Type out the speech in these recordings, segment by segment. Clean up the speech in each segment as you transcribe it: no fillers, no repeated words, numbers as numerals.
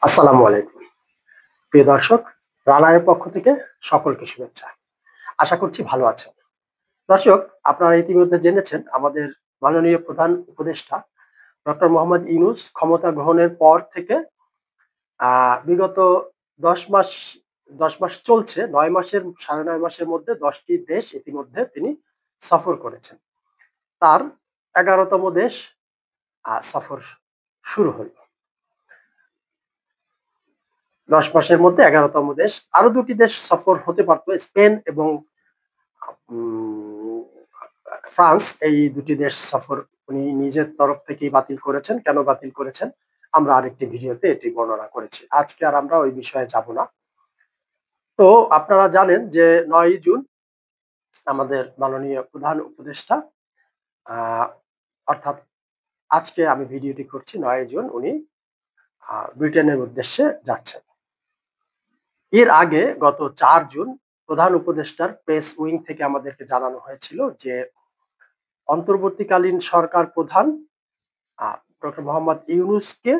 আসসালামু আলাইকুম। প্রিয় দর্শক, রানারের পক্ষ থেকে সকলকে শুভেচ্ছা। আশা করছি ভালো আছেন। দর্শক, আপনারা ইতিমধ্যে জেনেছেন আমাদের মাননীয় প্রধান উপদেষ্টা ডক্টর মোহাম্মদ ইউনূস ক্ষমতা গ্রহণের পর থেকে বিগত ১০ মাস ১০ মাস চলছে। ৯ মাসের ৯.৫ মাসের মধ্যে ১০ টি দেশ ইতিমধ্যে তিনি সফর করেছেন। তার ১১ তম দেশ সফর শুরু হল। ১০ মাসের মধ্যে ১১ তম দেশ। আরো ২ টি দেশ সফর হতে পারত। স্পেন এবং উম ফ্রান্স, এই ২ টি দেশ সফর উনি নিজের তরফ থেকেই বাতিল করেছেন। কেন বাতিল করেছেন? আমরা আরেকটি ভিডিওতে এটি বর্ণনা করেছি। আজকে আর আমরা ওই বিষয়ে যাব না। তো আপনারা জানেন যে ৯ই জুন আমাদের মাননীয় প্রধান উপদেষ্টা আ অর্থাৎ আজকে আমি ভিডিওটি করছি ৯ই জুন উনি ব্রিটেনের উদ্দেশ্যে যাচ্ছেন। এর আগে গত ৪ জুন প্রধান উপদেষ্টার প্রেস উইং থেকে আমাদেরকে জানানো হয়েছিল যে অন্তর্বর্তীকালীন সরকার প্রধান ডক্টর মোহাম্মদ ইউনূসকে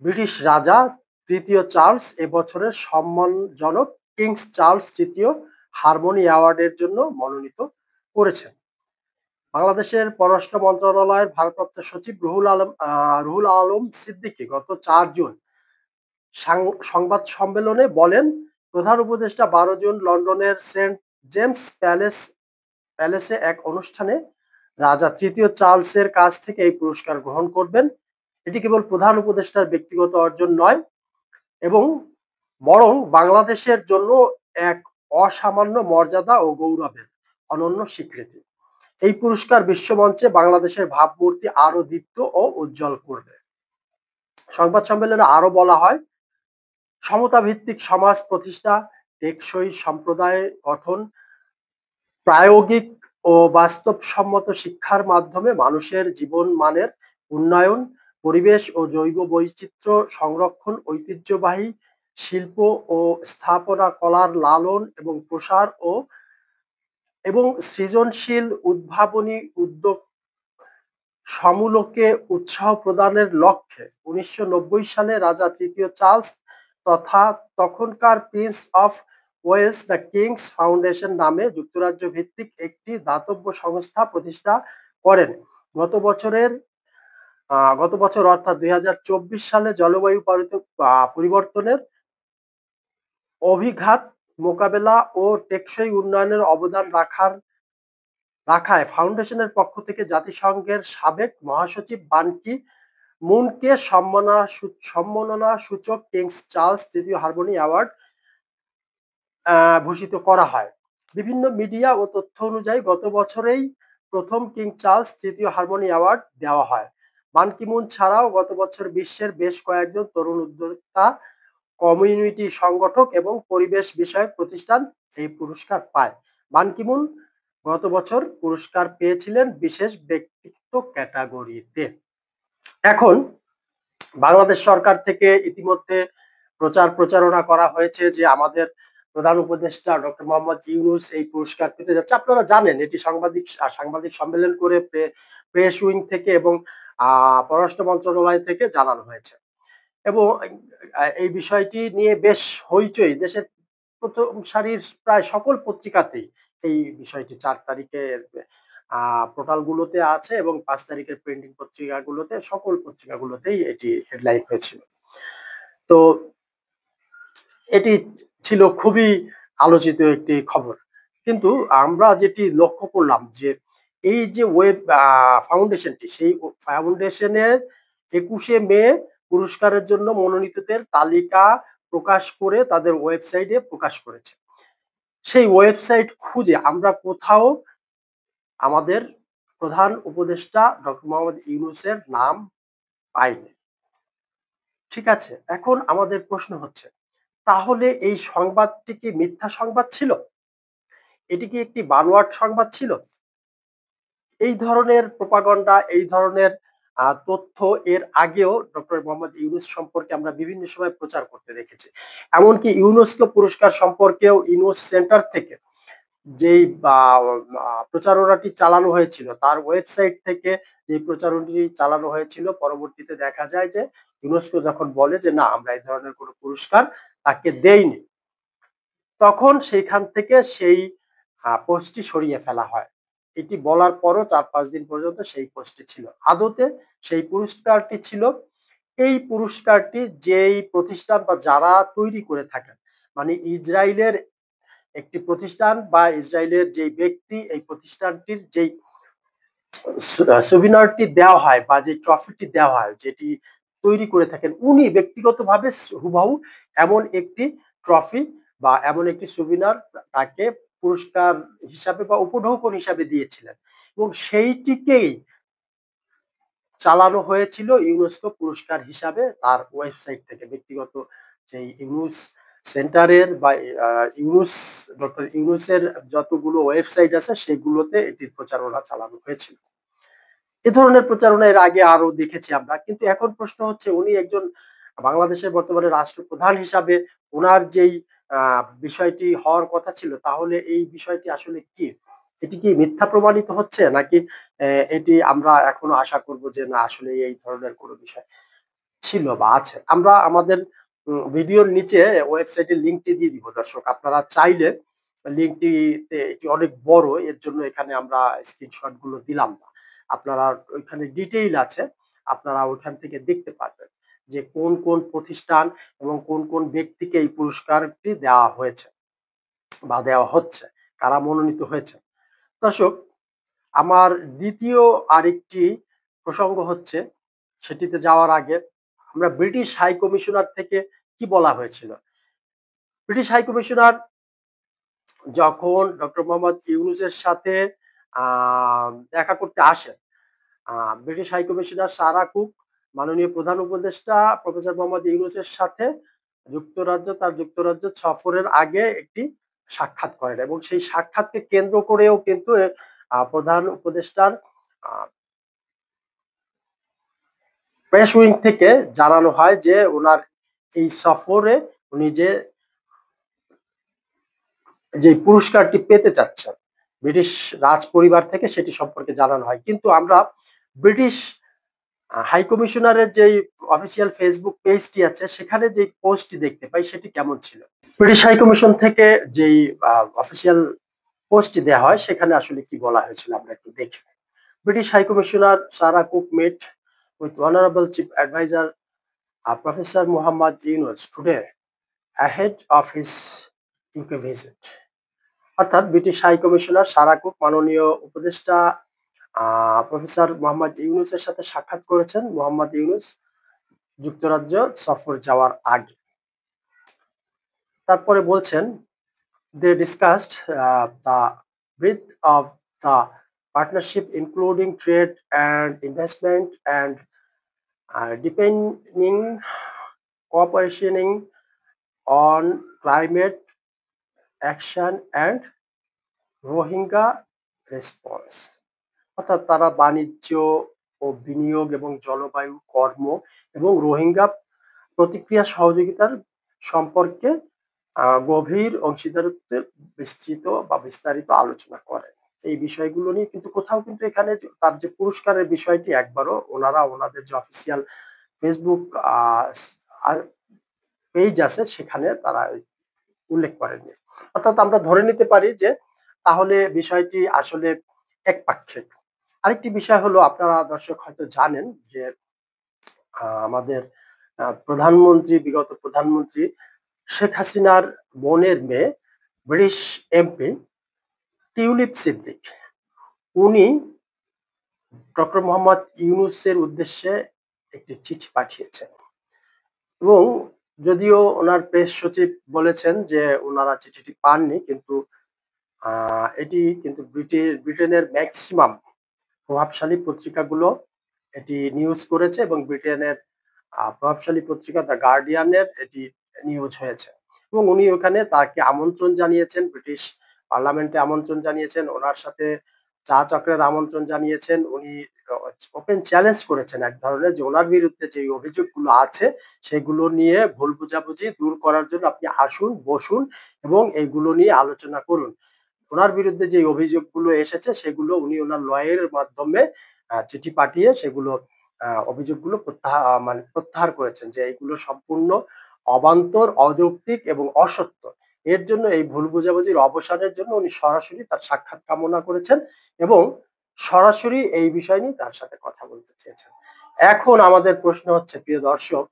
ব্রিটিশ রাজা তৃতীয় চার্লস এবছরের সম্মানজনক কিংস চার্লস তৃতীয় হারমোনি অ্যাওয়ার্ডের জন্য মনোনীত করেছেন। বাংলাদেশের পররাষ্ট্র মন্ত্রণালয়ের ভারপ্রাপ্ত সচিব রুহুল আলম সিদ্দিকী গত ৪ জুন সংবাদ সম্মেলনে বলেন, প্রধান উপদেষ্টা ১২ জুন লন্ডনের সেন্ট জেমস প্যালেসে এক অনুষ্ঠানে রাজা তৃতীয় চার্লসের কাছ থেকে এই পুরস্কার গ্রহণ করবেন। এটি কেবল প্রধান উপদেষ্টার ব্যক্তিগত অর্জন নয় এবং বরং বাংলাদেশের জন্য এক অসামান্য মর্যাদা ও গৌরবের অনন্য স্বীকৃতি। এই পুরস্কার বিশ্বমঞ্চে বাংলাদেশের ভাবমূর্তি আরো দীপ্ত ও উজ্জ্বল করবে। সংবাদ সম্মেলনে আরো বলা হয়, সমতা ভিত্তিক সমাজ প্রতিষ্ঠা, টেকসই সম্প্রদায় গঠন, প্রায়োগিক ও বাস্তবসম্মত শিক্ষার মাধ্যমে মানুষের জীবনমানের উন্নয়ন, পরিবেশ ও জৈব বৈচিত্র্য সংরক্ষণ, ঐতিহ্যবাহী শিল্প ও স্থাপনা কলার লালন এবং প্রসার এবং সৃজনশীল উদ্ভাবনী উদ্যোগ সমূলকে উৎসাহ প্রদানের লক্ষ্যে ১৯৯০ সালে রাজা তৃতীয় চার্লস তথা তখনকার Prince of Wales the King's Foundation নামে যুক্তরাজ্য ভিত্তিক একটি দাতব্য সংস্থা প্রতিষ্ঠা করেন। গত বছরের গত বছর অর্থাৎ ২০২৪ সালে জলবায়ু পরিবর্তনের অভিঘাত মোকাবেলা ও টেকসই উন্নয়নের অবদান রাখায় ফাউন্ডেশনের পক্ষ থেকে জাতিসংঘের সাবেক মহাসচিব বান কি মুনকে সম্মাননা সূচক কিংস চার্লস তৃতীয় হারমোনি অ্যাওয়ার্ড ভূষিত করা হয়। বিভিন্ন মিডিয়া ও তথ্য অনুযায়ী গত বছরেই প্রথম কিং চার্লস তৃতীয় হারমোনি অ্যাওয়ার্ড দেওয়া হয়। বান কি মুন ছাড়াও গত বছর বিশ্বের বেশ কয়েকজন তরুণ উদ্যোক্তা, কমিউনিটি সংগঠক এবং পরিবেশ বিষয়ক প্রতিষ্ঠান এই পুরস্কার পায়। বান কি মুন গত বছর পুরস্কার পেয়েছিলেন বিশেষ ব্যক্তিত্ব ক্যাটাগরিতে। এখন বাংলাদেশ সরকার থেকে ইতিমধ্যে প্রচারণা করা হয়েছে যে আমাদের প্রধান উপদেষ্টা ডক্টর মোহাম্মদ ইউনূস এই পুরস্কার পেতে যাচ্ছে। আপনারা জানেন এটি সাংবাদিক সম্মেলন করে প্রেস উইং থেকে এবং পররাষ্ট্র মন্ত্রণালয় থেকে জানানো হয়েছে এবং এই বিষয়টি নিয়ে বেশ হইচই দেশের প্রথম সারির প্রায় সকল পত্রিকাতেই এই বিষয়টি ৪ তারিখের পোর্টালগুলোতে আছে এবং ৫ তারিখের প্রিন্টিং পত্রিকাগুলোতে, সকল পত্রিকাগুলোতেই এটি হেডলাইন হয়েছিল। তো এটি ছিল খুবই আলোচিত একটি খবর। কিন্তু আমরা যেটি লক্ষ্য করলাম যে এই যে ওয়েব ফাউন্ডেশনটি, সেই ফাউন্ডেশনের ২১শে মে পুরস্কারের জন্য মনোনীতদের তালিকা প্রকাশ করে তাদের ওয়েবসাইটে প্রকাশ করেছে। সেই ওয়েবসাইট খুঁজে আমরা কোথাও আমাদের প্রধান উপদেষ্টা ডক্টর মোহাম্মদ ইউনূসের নাম পাইনি। ঠিক আছে? এখন আমাদের প্রশ্ন হচ্ছে, তাহলে এই সংবাদটি কি মিথ্যা সংবাদ ছিল? এটি কি একটি বানোয়াট সংবাদ ছিল? এই ধরনের প্রোপাগান্ডা, এই ধরনের তথ্য এর আগেও ডক্টর মোহাম্মদ ইউনূস সম্পর্কে আমরা বিভিন্ন সময় প্রচার করতে দেখেছি। এমনকি ইউনেস্কো পুরস্কার সম্পর্কেও ইউনূস সেন্টার থেকে যেই প্রচারণাটি চালানো হয়েছিল, তার ওয়েবসাইট থেকে যে প্রচারণাটি চালানো হয়েছিল, পরবর্তীতে দেখা যায় যে ইউনেস্কো যখন বলে যে না আমরা এই ধরনের কোনো পুরস্কার তাকে দেইনি, তখন সেইখান থেকে সেই পোস্টটি সরিয়ে ফেলা হয়। এটি বলার পরও ৪-৫ দিন পর্যন্ত সেই পোস্টটি ছিল। আদতে সেই পুরস্কারটি ছিল, এই পুরস্কারটি যেই প্রতিষ্ঠান বা যারা তৈরি করে থাকেন, মানে ইসরায়েলের একটি প্রতিষ্ঠান বা ইসরায়েলের যেই ব্যক্তি এই প্রতিষ্ঠানটির যেই সুবিনারটি দেওয়া হয় বা যে ট্রফিটি দেওয়া হয় যেটি তৈরি করে থাকেন উনি ব্যক্তিগতভাবে হুবহু এমন একটি ট্রফি বা এমন একটি সুবিনার তাকে পুরস্কার হিসাবে বা উপঢৌকন হিসাবে দিয়েছিলেন এবং সেইটিকেই চালানো হয়েছিল ইউনেস্কো পুরস্কার হিসাবে তার ওয়েবসাইট থেকে ব্যক্তিগত যে ইউনুস সেন্টারের বা ইউনুস ডক্টর ইউনুসের যতগুলো ওয়েবসাইট আছে সেগুলোতে এটির প্রচারণা চালানো হয়েছিল। এ ধরনের প্রচারণা এর আগে আরো দেখেছি আমরা। কিন্তু এখন প্রশ্ন হচ্ছে উনি একজন বাংলাদেশের বর্তমানে রাষ্ট্রপ্রধান হিসাবে উনার যেই আ বিষয়টি হওয়ার কথা ছিল তাহলে এই বিষয়টি আসলে কি? এটি কি মিথ্যা প্রমাণিত হচ্ছে? নাকি এটি আমরা এখনো আশা করব যে না আসলেই এই ধরনের কোনো বিষয় ছিল বা আছে? আমরা আমাদের ভিডিওর নিচে ওয়েবসাইটের লিংকটি দিয়ে দিব দর্শক। আপনারা চাইলে লিংকটিতে এটি অনেক বড়। এর জন্য এখানে আমরা স্ক্রিনশট গুলো দিলাম না। আপনারা ওইখানে ডিটেইল আছে। আপনারা ওইখান থেকে দেখতে পারবেন যে কোন, কোন প্রতিষ্ঠান এবং কোন, কোন ব্যক্তিকে এই পুরস্কারটি দেওয়া হয়েছে বা দেওয়া হচ্ছে। কারা মনোনীত হয়েছে। দর্শক, আমার দ্বিতীয় আরেকটি প্রসঙ্গ হচ্ছে সেটিতে যাওয়ার আগে আমরা ব্রিটিশ হাই কমিশনার থেকে কি বলা হয়েছিল? ব্রিটিশ হাই কমিশনার যখন ডক্টর মোহাম্মদ ইউনূসের সাথে আ দেখা করতে আসেন, আ British high commissioner Sarah Cook মাননীয় প্রধান উপদেষ্টা প্রফেসর মোহাম্মদ ইউনূসের সাথে তার যুক্তরাজ্য সফরের আগে একটি সাক্ষাৎ করেন এবং সেই সাক্ষাৎকে কেন্দ্র করেও কিন্তু প্রধান উপদেষ্টার আ প্রেস উইং থেকে জানানো হয় যে উনার এই সফরে উনি যে পুরস্কারটি পেতে চাচ্ছেন ব্রিটিশ রাজ পরিবার থেকে সেটি সম্পর্কে জানানো হয়। কিন্তু আমরা ব্রিটিশ হাই কমিশনারের যেই অফিসিয়াল ফেসবুক পেজটি আছে সেখানে যে পোস্টটি দেখতে পাই সেটি কেমন ছিল? ব্রিটিশ হাই কমিশন থেকে যেই অফিসিয়াল পোস্টটি দেয়া হয় সেখানে আসলে কি বলা হয়েছিল আমরা একটু দেখি। British high commissioner Sarah Cook met with honorable chief advisor Professor Muhammad Yunus today ahead of his UK visit. অর্থাৎ British high commissioner Sarah Cook মাননীয় উপদেষ্টা প্রফেসর মোহাম্মদ ইউনুসের সাথে সাক্ষাৎ করেছেন মোহাম্মদ ইউনুস যুক্তরাজ্য সফর যাওয়ার আগে। তারপরে বলছেন they discussed the breadth of the partnership including trade and investment and deepening cooperation on climate action and Rohingya response. অর্থাৎ তারা বাণিজ্য ও বিনিয়োগ এবং জলবায়ু কর্ম এবং রোহিঙ্গা প্রতিক্রিয়া সহযোগিতার সম্পর্কে গভীর অংশীদারত্বের বিস্তারিত আলোচনা করেন। এই বিষয়গুলো নিয়ে কিন্তু কোথাও কিন্তু এখানে তার যে পুরস্কারের বিষয়টি একবারও ওনাদের যে অফিসিয়াল ফেসবুক পেজ আছে সেখানে তারা উল্লেখ করেননি। অর্থাৎ আমরা ধরে নিতে পারি যে তাহলে বিষয়টি আসলে একপাক্ষিক। আরেকটি বিষয় হলো আপনারা দর্শক হয়তো জানেন যে আমাদের বিগত প্রধানমন্ত্রী শেখ হাসিনার বোনের মেয়ে ব্রিটিশ এমপি টিউলিপ সিদ্দিক উনি ডক্টর মোহাম্মদ ইউনূসের উদ্দেশ্যে একটি চিঠি পাঠিয়েছেন এবং যদিও ওনার প্রেস সচিব বলেছেন যে ওনারা চিঠিটি পাননি কিন্তু এটি কিন্তু ব্রিটেনের ম্যাক্সিমাম প্রভাবশালী পত্রিকাগুলো এটি নিউজ করেছে এবং ব্রিটেনের প্রভাবশালী পত্রিকা দ্য গার্ডিয়ানের এটি নিউজ হয়েছে এবং উনি ওখানে তাকে আমন্ত্রণ জানিয়েছেন, ব্রিটিশ পার্লামেন্টে আমন্ত্রণ জানিয়েছেন, ওনার সাথে চা চক্রের আমন্ত্রণ জানিয়েছেন। উনি ওপেন চ্যালেঞ্জ করেছেন এক ধরনের যে ওনার বিরুদ্ধে যে অভিযোগগুলো আছে সেগুলো নিয়ে ভুল বোঝাবুঝি দূর করার জন্য আপনি আসুন, বসুন এবং এইগুলো নিয়ে আলোচনা করুন। ওনার বিরুদ্ধে যে অভিযোগগুলো এসেছে সেগুলো উনি ওনার লয়ারের মাধ্যমে চিঠি পাঠিয়ে সেগুলো অভিযোগগুলো মানে প্রত্যাহার করেছেন যে এগুলো সম্পূর্ণ অবান্তর, অযৌক্তিক এবং অসত্য। এর জন্য এই ভুল বোঝাবুঝির অবসানের জন্য উনি সরাসরি তার সাক্ষাৎ কামনা করেছেন এবং সরাসরি এই বিষয় নিয়ে তার সাথে কথা বলতে চেয়েছেন। এখন আমাদের প্রশ্ন হচ্ছে, প্রিয় দর্শক,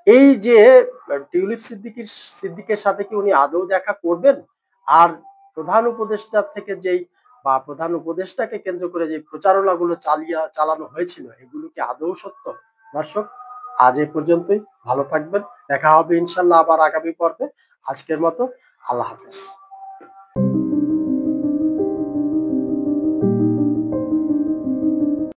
এই যে টিউলিপ সিদ্দিকের সাথে কি উনি আদৌ দেখা করবেন? আর প্রধান উপদেষ্টা থেকে যেই বা প্রধান উপদেষ্টাকে কেন্দ্র করে যে প্রচারণাগুলো চালানো হয়েছিল, এগুলো কি আদৌ সত্য? দর্শক, আজ এ পর্যন্তই। ভালো থাকবেন। দেখা হবে ইনশাআল্লাহ আবার আগামী পর্বে। আজকের মতো আল্লাহ হাফেজ।